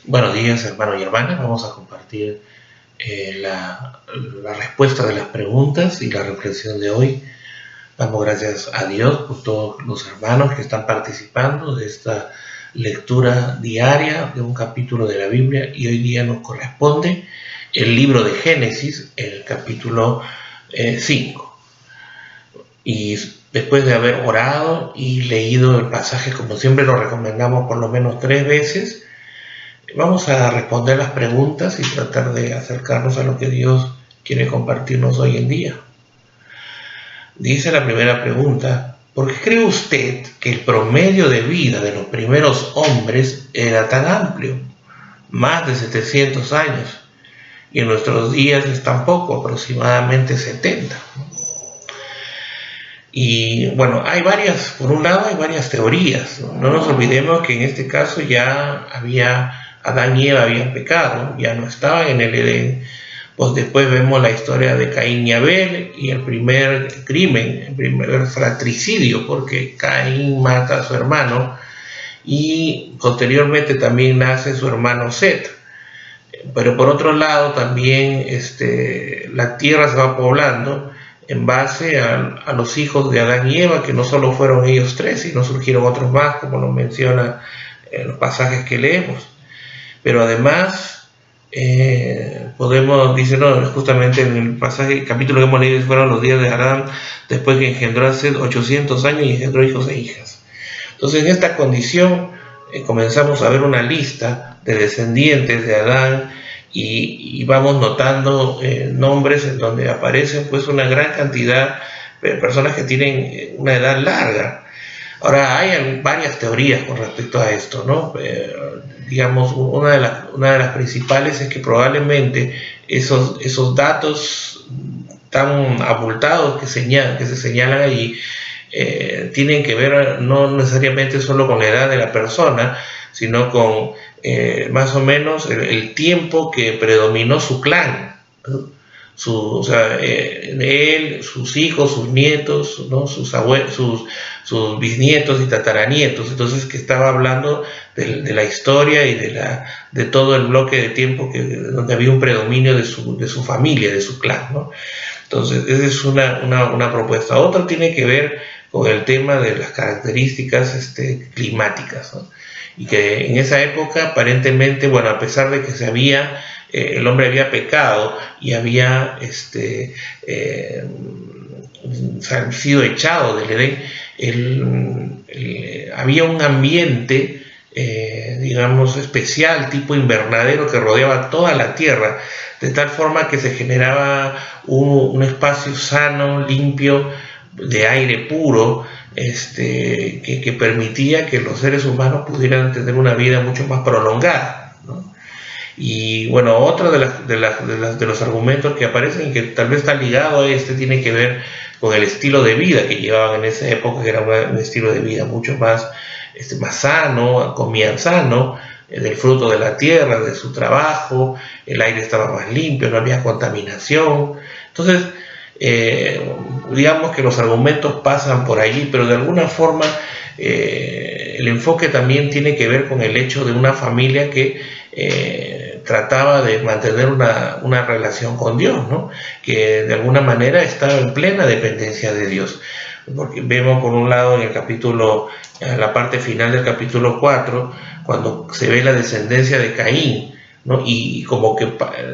Buenos días, hermanos y hermanas. Vamos a compartir la respuesta de las preguntas y la reflexión de hoy. Damos gracias a Dios por todos los hermanos que están participando de esta lectura diaria de un capítulo de la Biblia, y hoy día nos corresponde el libro de Génesis, el capítulo 5. Y después de haber orado y leído el pasaje, como siempre lo recomendamos por lo menos 3 veces, vamos a responder las preguntas y tratar de acercarnos a lo que Dios quiere compartirnos hoy en día. Dice la primera pregunta: ¿por qué cree usted que el promedio de vida de los primeros hombres era tan amplio? Más de 700 años. Y en nuestros días es tan poco, aproximadamente 70. Y bueno, por un lado hay varias teorías. No nos olvidemos que en este caso ya Adán y Eva habían pecado, ya no estaban en el Edén. Pues después vemos la historia de Caín y Abel y el primer crimen, el primer fratricidio, porque Caín mata a su hermano y posteriormente también nace su hermano Set. Pero por otro lado también la tierra se va poblando en base a los hijos de Adán y Eva, que no solo fueron ellos 3, sino surgieron otros más, como nos menciona en los pasajes que leemos. Pero además dice, no, justamente en el pasaje, el capítulo que hemos leído, fueron los días de Adán, después que engendró hace 800 años y engendró hijos e hijas. Entonces, en esta condición comenzamos a ver una lista de descendientes de Adán, y vamos notando nombres en donde aparecen pues una gran cantidad de personas que tienen una edad larga. Ahora, hay varias teorías con respecto a esto, ¿no? Digamos, una de las principales es que probablemente esos datos tan abultados que se señalan allí tienen que ver no necesariamente solo con la edad de la persona, sino con más o menos el tiempo que predominó su clan, ¿no? Él, sus hijos, sus nietos, ¿no? sus bisnietos y tataranietos. Entonces, que estaba hablando de la historia y de todo el bloque de tiempo donde había un predominio de su familia, de su clan, ¿no? Entonces, esa es una propuesta. Otra tiene que ver con el tema de las características climáticas, ¿no? Y que en esa época, aparentemente, bueno, a pesar de que el hombre había pecado y había sido echado del Edén, había un ambiente, digamos, especial, tipo invernadero, que rodeaba toda la tierra, de tal forma que se generaba un espacio sano, limpio, de aire puro, que permitía que los seres humanos pudieran tener una vida mucho más prolongada, ¿no? Y bueno, otro de los argumentos que aparecen, que tal vez está ligado a tiene que ver con el estilo de vida que llevaban en esa época, que era un estilo de vida mucho más sano, comían sano, del fruto de la tierra, de su trabajo, el aire estaba más limpio, no había contaminación. Entonces, digamos que los argumentos pasan por allí, pero de alguna forma el enfoque también tiene que ver con el hecho de una familia que trataba de mantener una relación con Dios, ¿no? Que de alguna manera estaba en plena dependencia de Dios. Porque vemos por un lado en la parte final del capítulo 4, cuando se ve la descendencia de Caín, ¿no? Y como que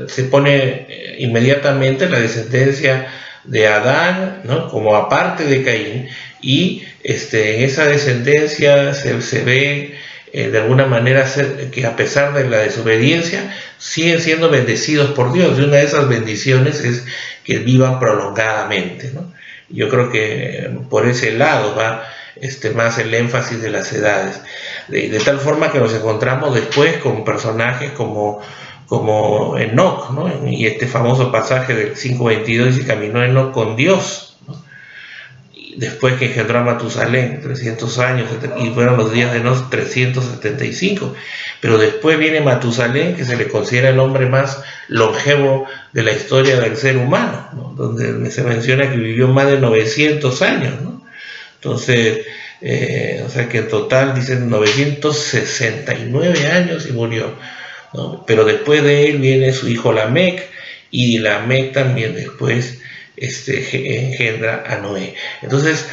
se pone inmediatamente la descendencia de Adán, ¿no? Como aparte de Caín, y en esa descendencia se ve de alguna manera que a pesar de la desobediencia siguen siendo bendecidos por Dios, y una de esas bendiciones es que vivan prolongadamente, ¿no? Yo creo que por ese lado va más el énfasis de las edades, de tal forma que nos encontramos después con personajes como Enoc, ¿no? Y famoso pasaje del 5:22 dice: caminó Enoc con Dios, ¿no? Y después que engendró a Matusalén, 300 años, y fueron los días de Enoc 375. Pero después viene Matusalén, que se le considera el hombre más longevo de la historia del ser humano, ¿no? Donde se menciona que vivió más de 900 años, ¿no? Entonces, o sea que en total dicen 969 años y murió. ¿no? Pero después de él viene su hijo Lamec, y Lamec también después engendra a Noé. Entonces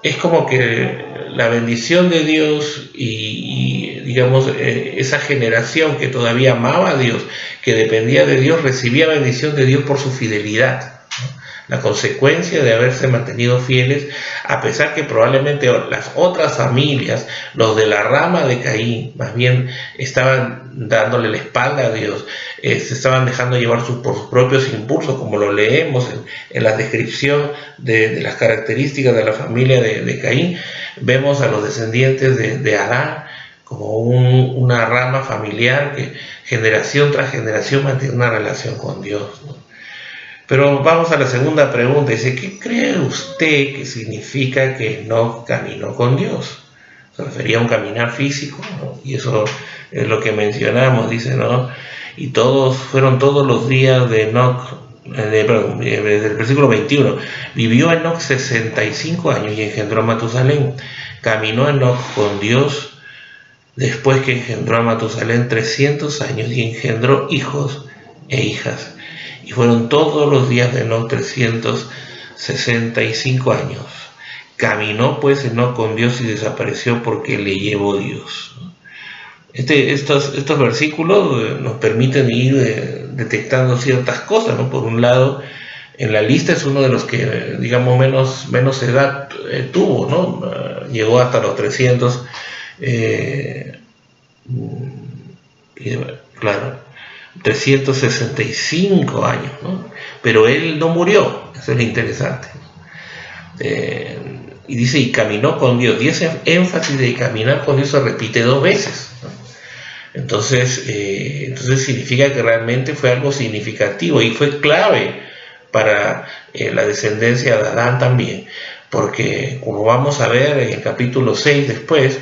es como que la bendición de Dios y digamos, esa generación que todavía amaba a Dios, que dependía de Dios, recibía bendición de Dios por su fidelidad, ¿no? La consecuencia de haberse mantenido fieles, a pesar que probablemente las otras familias, los de la rama de Caín, más bien estaban dándole la espalda a Dios, se estaban dejando llevar por sus propios impulsos, como lo leemos en la descripción de las características de la familia de Caín. Vemos a los descendientes de Adán como una rama familiar que generación tras generación mantiene una relación con Dios, ¿no? Pero vamos a la segunda pregunta. Dice, ¿qué cree usted que significa que Enoc caminó con Dios? Se refería a un caminar físico, ¿no? Y eso es lo que mencionamos, dice, ¿no? Y fueron todos los días de Enoc, desde el versículo 21. Vivió Enoc 65 años y engendró a Matusalén. Caminó Enoc con Dios después que engendró a Matusalén 300 años y engendró hijos e hijas. Y fueron todos los días de Enoc 365 años. Caminó pues Enoc con Dios y desapareció porque le llevó Dios. Estos versículos nos permiten ir detectando ciertas cosas, ¿no? Por un lado, en la lista es uno de los que, digamos, menos edad tuvo, ¿no? Llegó hasta los 300, claro, 365 años, ¿no? Pero él no murió, eso es lo interesante. Y dice, y caminó con Dios, y ese énfasis de caminar con Dios se repite 2 veces, ¿no? Entonces significa que realmente fue algo significativo y fue clave para la descendencia de Adán también, porque como vamos a ver en el capítulo 6 después,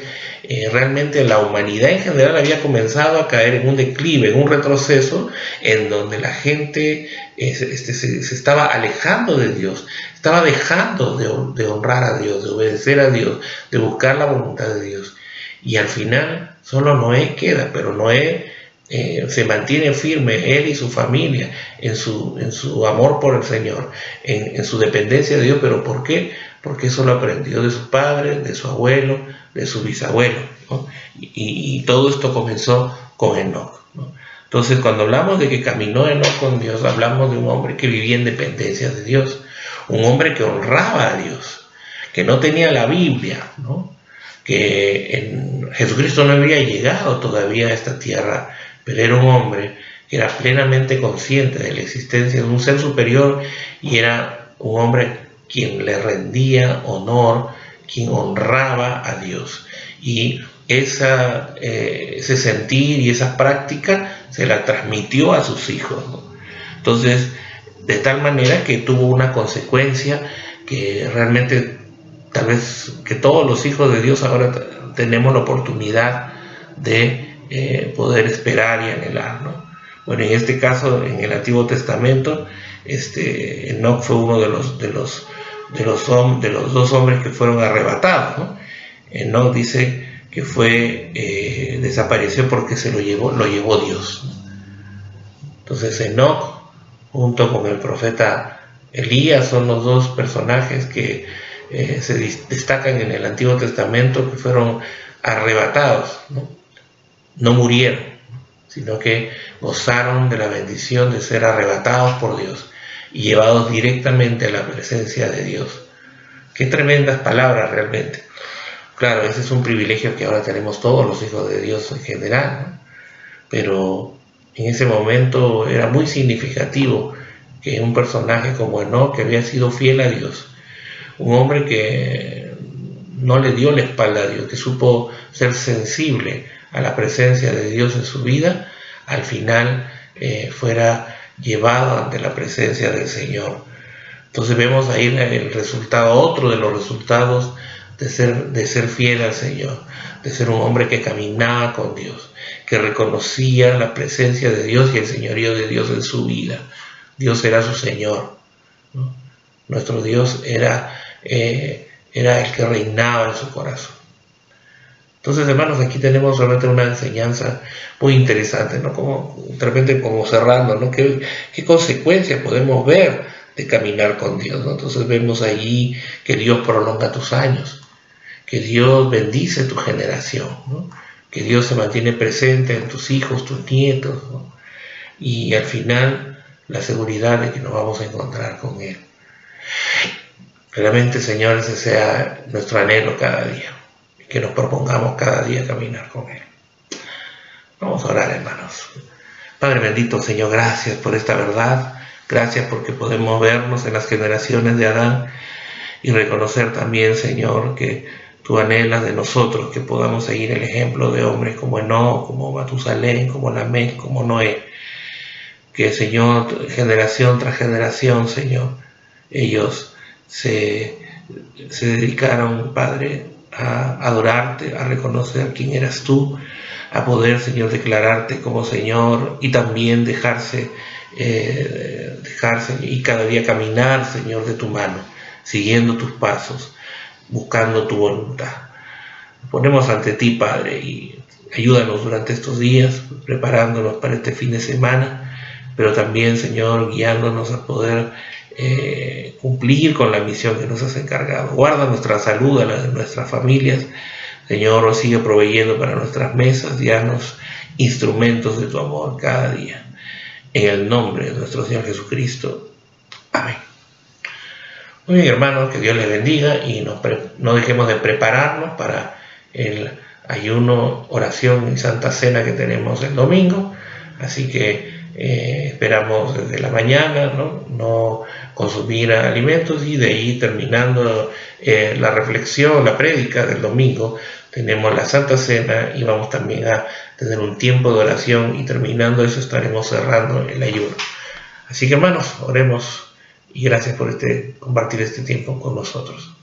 realmente la humanidad en general había comenzado a caer en un declive, en un retroceso, en donde la gente se estaba alejando de Dios, estaba dejando de honrar a Dios, de obedecer a Dios, de buscar la voluntad de Dios. Y al final solo Noé queda, pero Noé se mantiene firme, él y su familia, en su amor por el Señor, en su dependencia de Dios. ¿Pero por qué? Porque eso lo aprendió de su padre, de su abuelo, de su bisabuelo, ¿no? Y todo esto comenzó con Enoc, ¿no? Entonces, cuando hablamos de que caminó Enoc con Dios, hablamos de un hombre que vivía en dependencia de Dios, un hombre que honraba a Dios, que no tenía la Biblia, ¿no? Que Jesucristo no había llegado todavía a esta tierra, pero era un hombre que era plenamente consciente de la existencia de un ser superior y era un hombre quien le rendía honor, quien honraba a Dios. Y ese sentir y esa práctica se la transmitió a sus hijos, ¿no? Entonces, de tal manera que tuvo una consecuencia que realmente tal vez que todos los hijos de Dios ahora tenemos la oportunidad de poder esperar y anhelar, ¿no? Bueno, en este caso, en el Antiguo Testamento, Enoc fue uno de los 2 hombres que fueron arrebatados, ¿no? Enoc dice que desapareció porque se lo llevó Dios, ¿no? Entonces Enoc, junto con el profeta Elías, son los 2 personajes que se destacan en el Antiguo Testamento, que fueron arrebatados, ¿no? No murieron, sino que gozaron de la bendición de ser arrebatados por Dios y llevados directamente a la presencia de Dios. Qué tremendas palabras realmente. Claro, ese es un privilegio que ahora tenemos todos los hijos de Dios en general, ¿no? Pero en ese momento era muy significativo que un personaje como Enoc, que había sido fiel a Dios, un hombre que no le dio la espalda a Dios, que supo ser sensible a la presencia de Dios en su vida, al final fuera llevado ante la presencia del Señor. Entonces vemos ahí el resultado, otro de los resultados de ser fiel al Señor, de ser un hombre que caminaba con Dios, que reconocía la presencia de Dios y el señorío de Dios en su vida. Dios era su Señor, ¿no? Nuestro Dios era el que reinaba en su corazón. Entonces, hermanos, aquí tenemos realmente una enseñanza muy interesante, ¿no? Como de repente como cerrando, ¿no? ¿Qué consecuencias podemos ver de caminar con Dios, ¿no? Entonces vemos allí que Dios prolonga tus años, que Dios bendice tu generación, ¿no? Que Dios se mantiene presente en tus hijos, tus nietos, ¿no? Y al final la seguridad de que nos vamos a encontrar con Él. Realmente, Señor, ese sea nuestro anhelo cada día, que nos propongamos cada día caminar con Él. Vamos a orar, hermanos. Padre bendito, Señor, gracias por esta verdad, gracias porque podemos vernos en las generaciones de Adán y reconocer también, Señor, que tú anhelas de nosotros que podamos seguir el ejemplo de hombres como Enoc, como Matusalén, como Lamec, como Noé, que, Señor, generación tras generación, Señor, ellos se dedicaron, Padre, a adorarte, a reconocer quién eras tú, a poder, Señor, declararte como Señor y también dejarse y cada día caminar, Señor, de tu mano, siguiendo tus pasos, buscando tu voluntad. Nos ponemos ante ti, Padre, y ayúdanos durante estos días, preparándonos para este fin de semana, pero también, Señor, guiándonos a poder cumplir con la misión que nos has encargado. Guarda nuestra salud, a la de nuestras familias. Señor, nos sigue proveyendo para nuestras mesas y haznos instrumentos de tu amor cada día. En el nombre de nuestro Señor Jesucristo. Amén. Muy bien, hermanos, que Dios les bendiga y no dejemos de prepararnos para el ayuno, oración y Santa Cena que tenemos el domingo. Así que esperamos desde la mañana no consumir alimentos, y de ahí, terminando la reflexión, la prédica del domingo, tenemos la Santa Cena y vamos también a tener un tiempo de oración, y terminando eso estaremos cerrando el ayuno. Así que, hermanos, oremos y gracias por compartir este tiempo con nosotros.